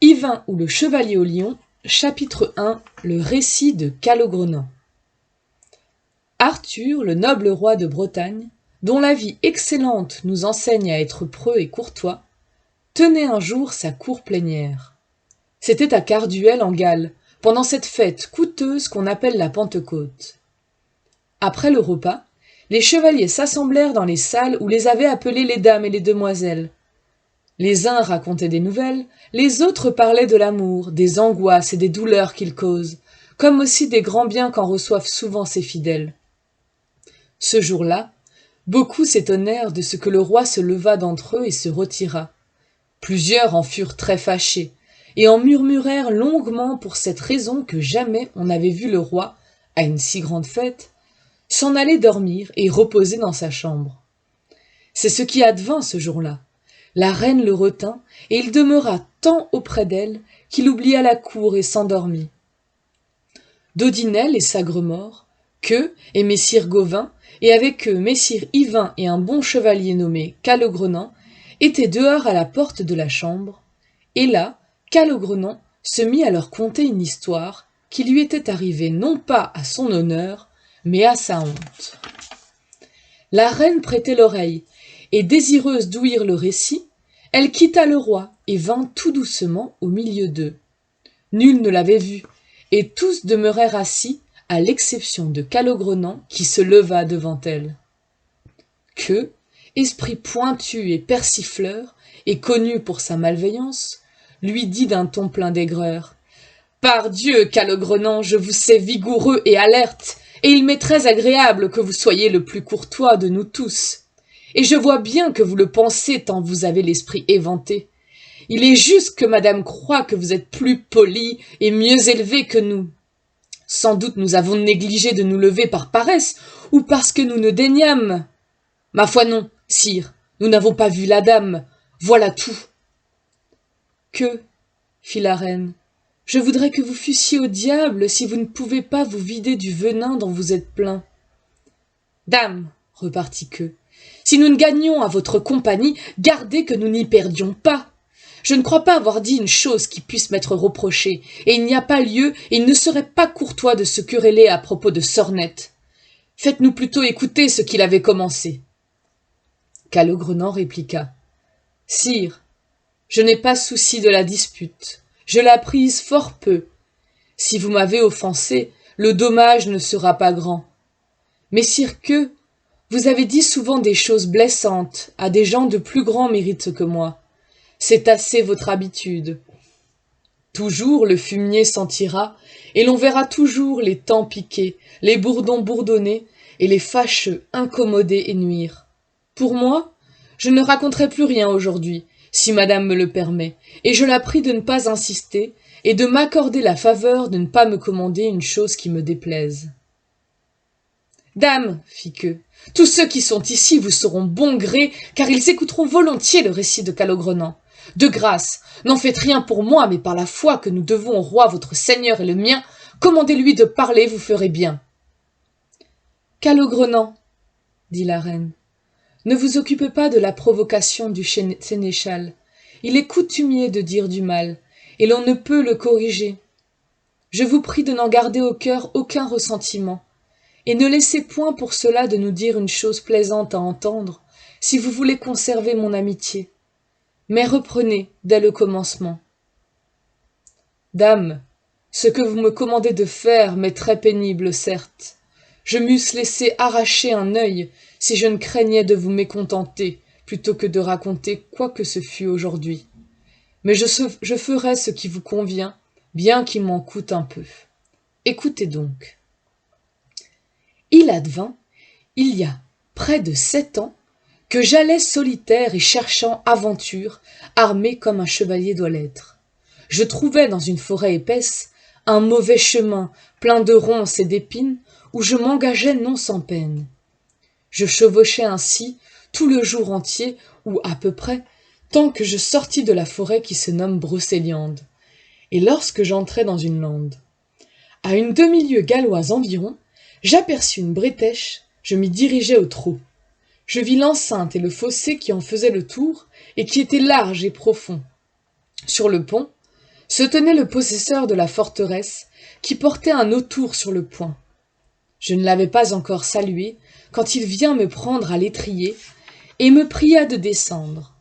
Yvain ou le chevalier au lion, chapitre 1, le récit de Calogrenant. Arthur, le noble roi de Bretagne, dont la vie excellente nous enseigne à être preux et courtois, tenait un jour sa cour plénière. C'était à Carduel en Galles, pendant cette fête coûteuse qu'on appelle la Pentecôte. Après le repas, les chevaliers s'assemblèrent dans les salles où les avaient appelés les dames et les demoiselles. Les uns racontaient des nouvelles, les autres parlaient de l'amour, des angoisses et des douleurs qu'il cause, comme aussi des grands biens qu'en reçoivent souvent ses fidèles. Ce jour-là, beaucoup s'étonnèrent de ce que le roi se leva d'entre eux et se retira. Plusieurs en furent très fâchés, et en murmurèrent longuement pour cette raison que jamais on n'avait vu le roi, à une si grande fête, s'en aller dormir et reposer dans sa chambre. C'est ce qui advint ce jour-là. La reine le retint, et il demeura tant auprès d'elle qu'il oublia la cour et s'endormit. Dodinel et Sagremort, qu'eux et messire Gauvin, et avec eux messire Yvain et un bon chevalier nommé Calogrenant, étaient dehors à la porte de la chambre, et là, Calogrenant se mit à leur conter une histoire qui lui était arrivée non pas à son honneur, mais à sa honte. La reine prêtait l'oreille, et désireuse d'ouïr le récit, elle quitta le roi et vint tout doucement au milieu d'eux. Nul ne l'avait vu, et tous demeurèrent assis, à l'exception de Calogrenant qui se leva devant elle. Que, esprit pointu et persifleur, et connu pour sa malveillance, lui dit d'un ton plein d'aigreur. « Pardieu, Calogrenant, je vous sais vigoureux et alerte, et il m'est très agréable que vous soyez le plus courtois de nous tous. Et je vois bien que vous le pensez tant vous avez l'esprit éventé. Il est juste que madame croit que vous êtes plus poli et mieux élevé que nous. Sans doute nous avons négligé de nous lever par paresse, ou parce que nous ne daignâmes. Ma foi non, sire, nous n'avons pas vu la dame, voilà tout. » Que, fit la reine, je voudrais que vous fussiez au diable si vous ne pouvez pas vous vider du venin dont vous êtes plein. Dame, repartit Que, si nous ne gagnions à votre compagnie, gardez que nous n'y perdions pas. Je ne crois pas avoir dit une chose qui puisse m'être reprochée, et il n'y a pas lieu, et il ne serait pas courtois de se quereller à propos de sornettes. Faites-nous plutôt écouter ce qu'il avait commencé. Calogrenant répliqua. Sire, je n'ai pas souci de la dispute, je la prise fort peu. Si vous m'avez offensé, le dommage ne sera pas grand. Messire Que, vous avez dit souvent des choses blessantes à des gens de plus grand mérite que moi. C'est assez votre habitude. Toujours le fumier sentira, et l'on verra toujours les temps piquer, les bourdons bourdonner, et les fâcheux incommoder et nuire. Pour moi, je ne raconterai plus rien aujourd'hui, si madame me le permet, et je la prie de ne pas insister, et de m'accorder la faveur de ne pas me commander une chose qui me déplaise. Dame, fit Que, tous ceux qui sont ici vous sauront bon gré, car ils écouteront volontiers le récit de Calogrenant. De grâce, n'en faites rien pour moi, mais par la foi que nous devons au roi votre seigneur et le mien, commandez-lui de parler, vous ferez bien. Calogrenant, dit la reine, ne vous occupez pas de la provocation du sénéchal. Il est coutumier de dire du mal, et l'on ne peut le corriger. Je vous prie de n'en garder au cœur aucun ressentiment, et ne laissez point pour cela de nous dire une chose plaisante à entendre, si vous voulez conserver mon amitié. Mais reprenez dès le commencement. Dame, ce que vous me commandez de faire m'est très pénible, certes. Je m'eusse laissé arracher un œil si je ne craignais de vous mécontenter, plutôt que de raconter quoi que ce fût aujourd'hui. Mais je ferai ce qui vous convient, bien qu'il m'en coûte un peu. Écoutez donc. Il advint, il y a près de 7 ans, que j'allais solitaire et cherchant aventure, armé comme un chevalier doit l'être. Je trouvai dans une forêt épaisse un mauvais chemin, plein de ronces et d'épines, où je m'engageai non sans peine. Je chevauchai ainsi tout le jour entier, ou à peu près, tant que je sortis de la forêt qui se nomme Brocéliande, et lorsque j'entrai dans une lande. À une demi-lieue galloise environ, j'aperçus une bretèche, je m'y dirigeai au trot. Je vis l'enceinte et le fossé qui en faisaient le tour, et qui était large et profond. Sur le pont, se tenait le possesseur de la forteresse, qui portait un autour sur le poing. Je ne l'avais pas encore salué, quand il vient me prendre à l'étrier, et me pria de descendre.